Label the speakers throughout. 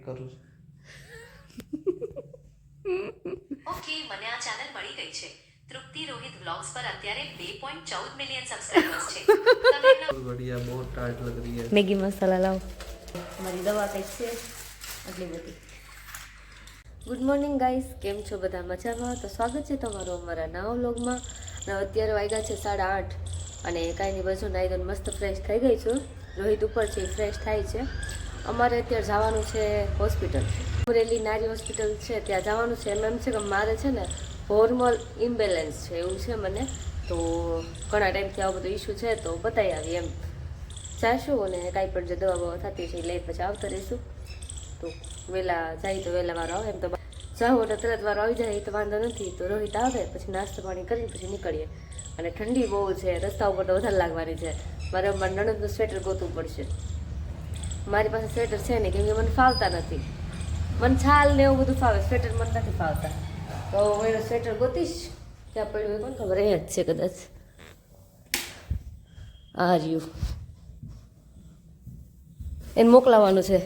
Speaker 1: કરું છું.
Speaker 2: ઓકે, મને આ ચેનલ મળી ગઈ છે. તૃપ્તિ રોહિત વ્લોગ્સ પર અત્યારે 2.14 મિલિયન સબસ્ક્રાઇબર્સ છે. તમે એમના
Speaker 1: बढ़िया, बहुत टाइट लग रही है.
Speaker 3: મેગી મસાલા લાવો. મારી દવા કંઈક છે આટલી બધી. ગુડ મોર્નિંગ ગાઈસ, કેમ છો બધા? મજામાં? તો સ્વાગત છે તમારું અમારા નવા વ્લોગમાં. અને અત્યારે વાગ્યા છે 8:30 અને કાંઈ નહીં, બસ નાઈ ધોઈને મસ્ત ફ્રેશ થઈ ગઈ છું. રોહિત ઉપર છે, ફ્રેશ થાય છે. અમારે અત્યારે જવાનું છે હોસ્પિટલ, અમરેલી નારી હોસ્પિટલ છે, ત્યાં જવાનું છે. એમ છે કે મારે છે ને હોર્મોન ઇમ્બેલેન્સ છે એવું છે મને, તો ઘણા ટાઈમથી આવો બધો ઇસ્યુ છે, તો બતાવી આવી એમ જાશું અને કાંઈ પણ જે દવા બવા થતી છે એ લઈ પછી આવતા રહીશું. તો વહેલા જાય તો વહેલા વારો આવે, એમ તો જાઓ એટલે તરત વારો આવી જાય એ તો વાંધો નથી. તો રોહિત આવે પછી નાસ્તો પાણી કરીને પછી નીકળીએ. અને ઠંડી બહુ છે, રસ્તા ઉપર તો વધારે લાગવાની છે. મારે મારા નણંદનું સ્વેટર ગોતવું પડશે. મારી પાસે સ્વેટર છે નહીં, કેમ કે મને ફાવતા નથી. મને છાલ ને એવું બધું ફાવે, સ્વેટર મને નથી ફાવતા. તો હું એનો સ્વેટર ગોતીશ. ત્યાં પડ્યું કોણ ખબર, અહીંયા જ છે કદાચ. આ રહ્યું, એને મોકલાવાનું છે.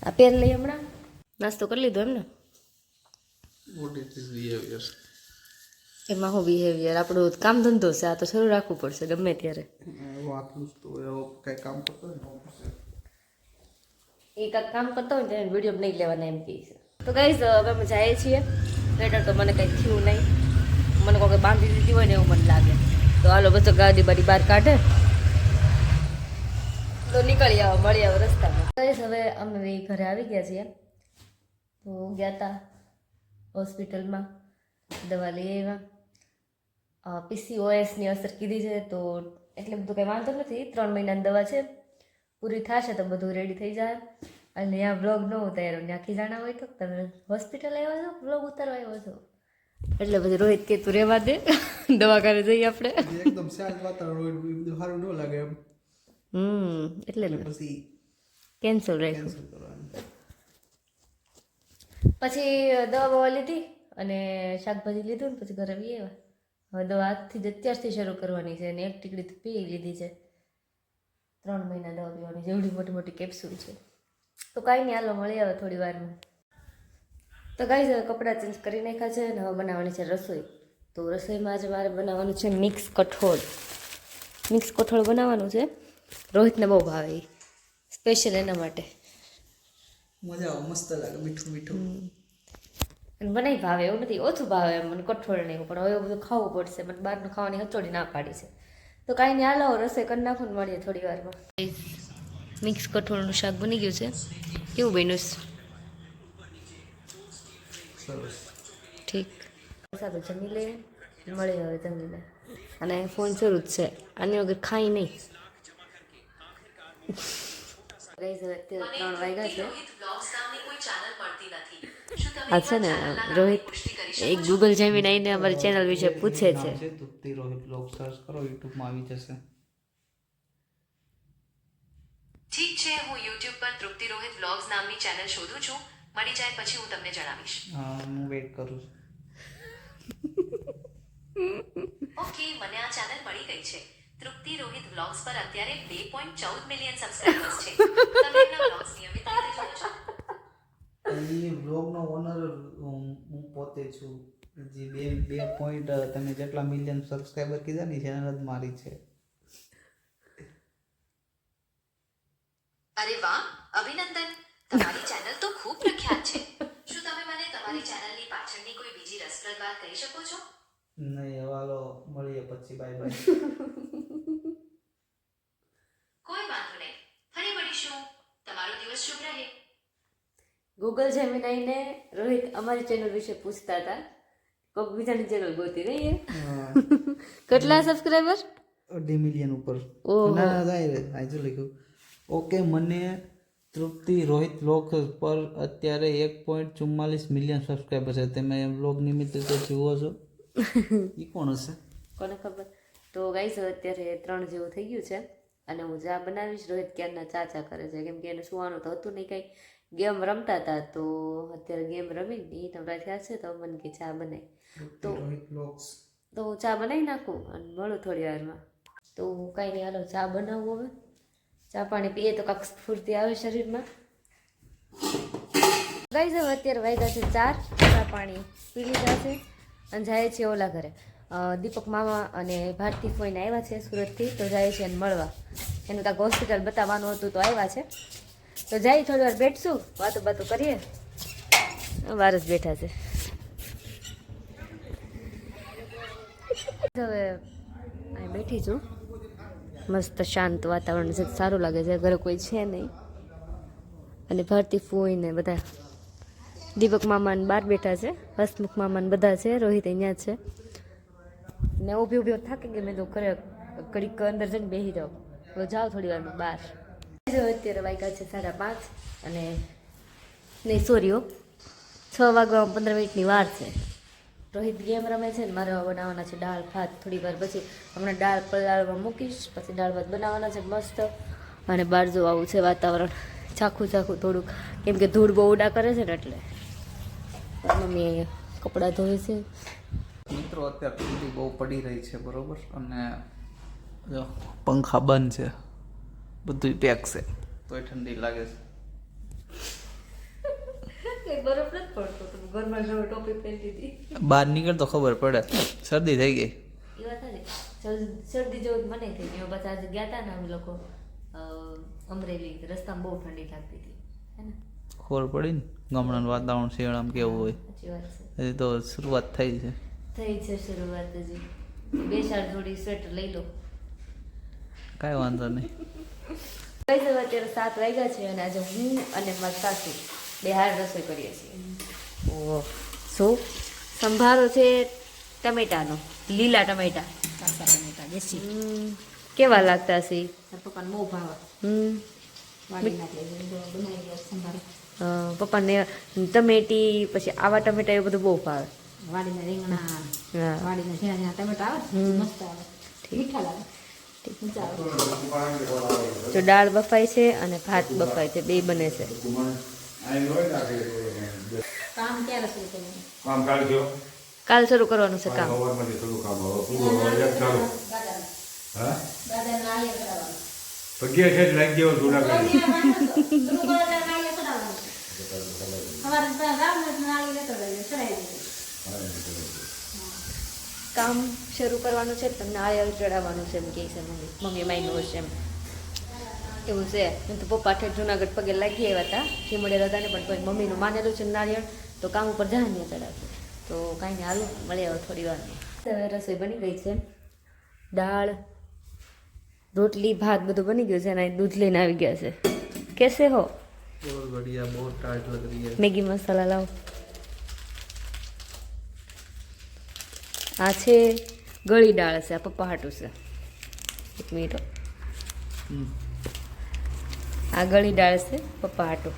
Speaker 3: આ પેન લઈ હમણાં નાસ્તો કરી લીધો એમને.
Speaker 1: What is this behavior?
Speaker 3: એમાં હું બિહેવિયર, આપણું કામ ધંધો છે, આ તો શરૂ રાખવું પડશે ગમે ત્યારે.
Speaker 1: આટલું જ તો એવો કંઈ કામ કરતો હોય ને
Speaker 3: એ કાંઈક કામ કરતા હોય ને તેને વિડીયો નહીં લેવાના એમ કહે છે. તો ગાઈઝ હવે અમે જઈએ છીએ. લેટર તો મને કંઈ થયું નહીં, મને કોઈ બાંધી દીધી હોય ને એવું મને લાગે. તો હાલો બધો ગાડી બાડી બહાર કાઢે તો નીકળી આવો, મળી આવો રસ્તામાં. ગાઈઝ હવે અમે ઘરે આવી ગયા છીએ. તો ગયા હતા હોસ્પિટલમાં, દવા લઈ આવ્યા. PCOSની અસર કીધી છે, તો એટલે બધું કંઈ વાંધો નથી. 3 મહિનાની દવા છે, પૂરી થશે તો બધું રેડી થઈ જાય. અને ત્યાં બ્લોગ ન ઉતાર્યો, ત્યાં ખીજાણા હોય તો તમે હોસ્પિટલ આવ્યા છો, બ્લોગ ઉતારવા આવ્યો છો. એટલે પછી રોહિત કે તું રહેવા દે, દવાખાને જઈએ આપણે.
Speaker 1: એકદમ શાંત વાતાવરણ હોય, બધું સારું ન લાગે એમ.
Speaker 3: એટલે ને
Speaker 1: પછી
Speaker 3: કેન્સલ રાખ્યું.
Speaker 1: કેન્સલ કરવાનું.
Speaker 3: પછી દવા બવા લીધી અને શાકભાજી લીધું ને પછી ઘરે આવી આવ્યા. હવે દવા આજથી જ અત્યારથી શરૂ કરવાની છે અને એક ટીકડી તો પી લીધી છે. 3 મહિના દવા પીવાની, જેવડી મોટી મોટી કેપ્સ્યુલ છે. તો કાંઈ નહીં, હાલો મળી આવે થોડી વારમાં. તો ગાઈઝ હવે કપડાં ચેન્જ કરી નાખ્યા છે અને હવે બનાવવાની છે રસોઈ. તો રસોઈમાં આજે મારે બનાવવાનું છે મિક્સ કઠોળ. મિક્સ કઠોળ બનાવવાનું છે. રોહિતને બહુ ભાવે, સ્પેશિયલ એના માટે.
Speaker 1: મજા આવે, મસ્ત લાગે, મીઠું મીઠું.
Speaker 3: અને મને ભાવે એવું નથી, ઓછું ભાવે એમ મને કઠોળ નહીં, પણ હવે એવું બધું ખાવું પડશે. મને બહારનું ખાવાની હચોડી ના પાડી છે. તો કાંઈ નહીં, હાલો રસોઈ કરી નાખો ને મળીએ થોડી વારમાં. મિક્સ કઠોળનું શાક બની ગયું છે. કેવું બન્યું છે?
Speaker 1: સરસ.
Speaker 3: ઠીક. સારું જમી લે, મળી હવે જમી લે. અને ફોન શરૂ જ છે, આની વગર ખાઈ નહીં. અત્યારે 3 વાગ્યા છે.
Speaker 2: રોહિત વ્લોગ્સ નામની કોઈ ચેનલ મળતી નથી. શું તમે
Speaker 3: આ છે ને રોહિત એક ગૂગલ જેમિની આવીને અમારી ચેનલ વિશે પૂછે છે.
Speaker 1: તૃપ્તિ રોહિત બ્લોગ સર્ચ કરો, યુટ્યુબમાં આવી જશે.
Speaker 2: ઠીક છે, હું YouTube પર તૃપ્તિ રોહિત વ્લોગ્સ નામની ચેનલ શોધું છું. મળી જાય પછી હું તમને જણાવીશ.
Speaker 1: હા, હું વેઇટ કરું છું.
Speaker 2: ઓકે, મને આ ચેનલ મળી ગઈ છે. તૃપ્તિ રોહિત વ્લોગ્સ પર અત્યારે 2.14 મિલિયન સબસ્ક્રાઇબર્સ છે. તમે એમના વ્લોગ્સ નિયમિત રીતે જુઓ છો?
Speaker 1: એ બ્લોગનો ઓનર હું પોતે છું. જે બે પોઈન્ટ તમે જેટલા મિલિયન સબસ્ક્રાઈબર કીધા ને ચેનલ જ મારી છે.
Speaker 2: અરે વાહ, અભિનંદન. તમારી ચેનલ તો ખૂબ પ્રખ્યાત છે. શું તમે મને તમારી ચેનલની પાછળની કોઈ બીજી રસપ્રદ વાત કહી શકો છો?
Speaker 1: નહીં, હવાલો મળીએ પછી, બાય બાય.
Speaker 2: કોઈ વાંધો નહીં, ફરી મળીશું. તમારો દિવસ શુભ રહે.
Speaker 3: ગૂગલ જેમિનાઈને રોહિત અમારી ચેનલ વિશે પૂછતા હતા. કોઈક બીજાની ચેનલ ગોતી નહીં. કેટલા સબસ્ક્રાઈબર?
Speaker 1: 2 મિલિયન ઉપર.
Speaker 3: ઓહો.
Speaker 1: ના જાય આજે લખ્યું. ઓકે, મને તૃપ્તિ રોહિત બ્લોગ પર અત્યારે 1.44 મિલિયન સબસ્ક્રાઈબર છે. તમે બ્લોગ નિમિત્ત રીતે જુઓ છો. એ કોણ હશે?
Speaker 3: કોને ખબર. તો ગાઈસ અત્યારે 3 જેવું થઈ ગયું છે અને હું ચા બનાવીશ. રોહિત ક્યારના ચા કરે છે, કેમ કે એને સુવાનું તો હતું નહીં, કંઈ ગેમ રમતા હતા. તો અત્યારે ગેમ રમીને એ નવરા થયા છે, તો મને કે ચા બનાવી. તો
Speaker 1: રોહિત બ્લોગ્સ.
Speaker 3: તો હું ચા બનાવી નાખું અને મળું થોડી વારમાં. તો કાંઈ નહીં, હાલો ચા બનાવું હવે. ચા પાણી પીએ તો કાંક સ્ફૂર્તિ આવે શરીરમાં. ગાઈઝ હવે અત્યારે વાગ્યા છે 4, ચા પાણી પી લીધા છે અને જાય છે ઓલા ઘરે. દીપક મામા અને ભારતી ફોઈને આવ્યા છે સુરતથી, તો જાય છે એને મળવા. એનું કાંઈક હોસ્પિટલ બતાવવાનું હતું તો આવ્યા છે, તો જાય થોડી વાર બેઠશું, વાતો બાતો કરીએ. વાર જ બેઠા છે. હવે અહીં બેઠી છું, મસ્ત શાંત વાતાવરણ છે, સારું લાગે છે, ઘરે કોઈ છે નહીં. અને ભારતી ફોઈને બધા દીપક મામાને બહાર બેઠા છે, હસમુખ મામાને બધા છે, રોહિત અહીંયા છે. ને ઊભી ઊભી થાકી ગઈ, મેં તો ઘરે ઘડીક અંદર જઈને બેસી જાઉં, તો જાઓ થોડી વારમાં બહાર. અત્યારે વાગ્યા છે 5:30 અને નહીં સોરી 6 વાગવા 15 મિનિટની વાર છે. રોહિત ગેમ રમે છે ને મારે બનાવવાના છે દાળ ભાત. થોડી વાર પછી હમણાં દાળ પલાળવા મૂકીશ, પછી દાળ ભાત બનાવવાના છે મસ્ત. અને બહાર જો આવું છે વાતાવરણ, ચાખું થોડુંક, કેમ કે ધૂળ બહુ ઉડા કરે છે ને એટલે. મમ્મી અહીંયા કપડાં ધોવે છે.
Speaker 1: મિત્રો અત્યારે ઠંડી બહુ પડી રહી છે બરોબર, અને જો પંખા બંધ છે, બધું પેક છે, તોય ઠંડી લાગે છે.
Speaker 3: બરફ નથી પડતો, ઘરમાં ટોપી પહેરી હતી.
Speaker 1: બહાર નીકળ તો ખબર પડે, શરદી થઈ ગઈ.
Speaker 3: એ વાત ને શરદી જેવું જ મને થઈ ગયું. પછી આજે ગયા હતા ને અમે લોકો અમરેલી, રસ્તામાં બહુ ઠંડી લાગતી હતી, હે ને?
Speaker 1: ખબર પડી ને ગામડાનું વાતાવરણ શિયાળામાં કેવું હોય.
Speaker 3: સાચી વાત છે.
Speaker 1: હજી તો શરૂઆત થઈ છે.
Speaker 3: થઈ છે શરૂઆત હજી. 2 જોડી સ્વેટર લઈ લો.
Speaker 1: કાંઈ વાંધો નહીં.
Speaker 3: અત્યારે 7 વાગ્યા છે અને આજે હું અને મારી સાસુ બે હાર રસોઈ કરીએ છીએ. ઓહ, શું સંભારો છે ટમેટાનો, લીલા ટમેટા, કાચા ટમેટા દેશી. કેવા લાગતા હશે?
Speaker 4: પપ્પાને બહુ ભાવે.
Speaker 3: પપ્પાને ટમેટી પછી આવા ટમેટા એવું બધું બહુ ભાવે.
Speaker 4: વાડીના રીંગણા,
Speaker 3: હા,
Speaker 4: વાડીના ઝીણા ઝીણા ટમેટા આવે મસ્ત આવે, મીઠા લાગે. મજા આવે.
Speaker 3: જો દાળ બફાય છે અને ભાત બફાય છે, બે બને છે.
Speaker 4: કામ ક્યારે શરૂ કરવાનું?
Speaker 5: કામ કાઢજો.
Speaker 3: કાલ શરૂ કરવાનું છે કામ.
Speaker 5: સવારમાંથી થોડું કામ આવે. પૂરું હવે એક ચાલુ. હા?
Speaker 4: દાદાને નાળિયેર ચડાવવાનું.
Speaker 5: પગ્યા છે જ લાગી ગયો જુનાગઢ.
Speaker 4: શરૂ કરે ત્યારે નાળિયેર ચડાવવાનું. સવારે રામ નાળિયેર ચડાવી દીધું.
Speaker 3: કામ શરૂ કરવાનું છે, તમને નાળિયેર ચડાવવાનું છે એમ કહે છે મમ્મી માયનું હશે એમ. એવું છે. એમ તો પપ્પા ઠેઠ જુનાગઢ પગે લાગી આવ્યા હતા, ખીમડેલા હતા ને, પણ કોઈ મમ્મીનું માનેલું છે નાળિયેર, તો કામ ઉપર જહાનિયા ચડાવશે. તો કાંઈ નહીં, હાલો મળીએ હવે થોડી વારમાં. હવે રસોઈ બની ગઈ છે, દાળ રોટલી ભાત બધું બની ગયું છે, અને દૂધ લઈને આવી ગયા છે. કેસે હો?
Speaker 1: બહુ બઢિયા, બહુ ટાઈટ લગ રહી है.
Speaker 3: મેગી મસાલા લાવો. આ છે ગળી દાળ છે, આ પપ્પા હાટું છે. એક મિનિટ. આ ગળી દાળ છે પપ્પા હાટું,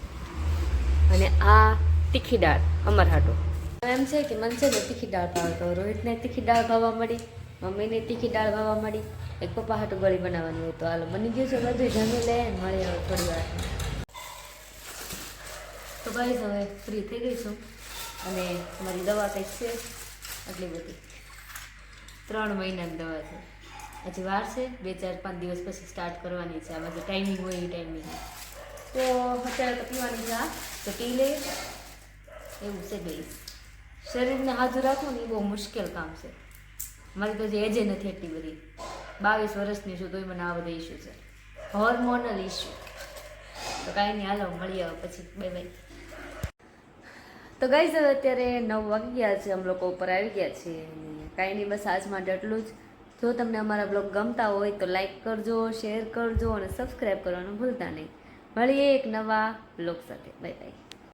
Speaker 3: અને આ તીખી દાળ અમાર હાટું. એમ છે કે મને છે ને તીખી દાળ ભાવે, તો રોહિતને તીખી દાળ ભાવવા મળી, મમ્મીને તીખી દાળ ભાવવા મળી, એક પપ્પા હાટું ગળી બનાવવાની હોય. તો હાલો બની ગયું છે બધું, જમી લે મળી હવે થોડી વાર. તો ભાઈ હવે ફ્રી થઈ ગઈ છું, અને મારી દવા કંઈક છે આટલી બધી, 3 મહિનાની દવા છે. હજી વાર છે, 2-4-5 દિવસ પછી સ્ટાર્ટ કરવાની છે. આ બધું ટાઈમિંગ હોય એ ટાઈમિંગ. તો અત્યારે તો પીવાની છે, આ તો પી લે એવું છે. ગઈ શરીરને હાજર રાખવું ને એ બહુ મુશ્કેલ કામ છે. મારી તો જે એજે નથી એટલી બધી, 22 વર્ષની છું, તોય મને આ બધા ઇસ્યુ છે, હોર્મોનલ ઇસ્યુ. તો કાંઈ નહીં, હાલો મળીએ હવે પછી, બાય બાય. તો ગાઈઝ હવે અત્યારે 9 વાગી ગયા છે, અમે લોકો ઉપર આવી ગયા છીએ. કાંઈ નહીં, બસ આજ માટે એટલું જ. જો તમને અમારા બ્લોગ ગમતા હોય તો લાઈક કરજો, શેર કરજો અને સબસ્ક્રાઈબ કરવાનું ભૂલતા નહીં. મળીએ એક નવા બ્લોગ સાથે. Bye bye.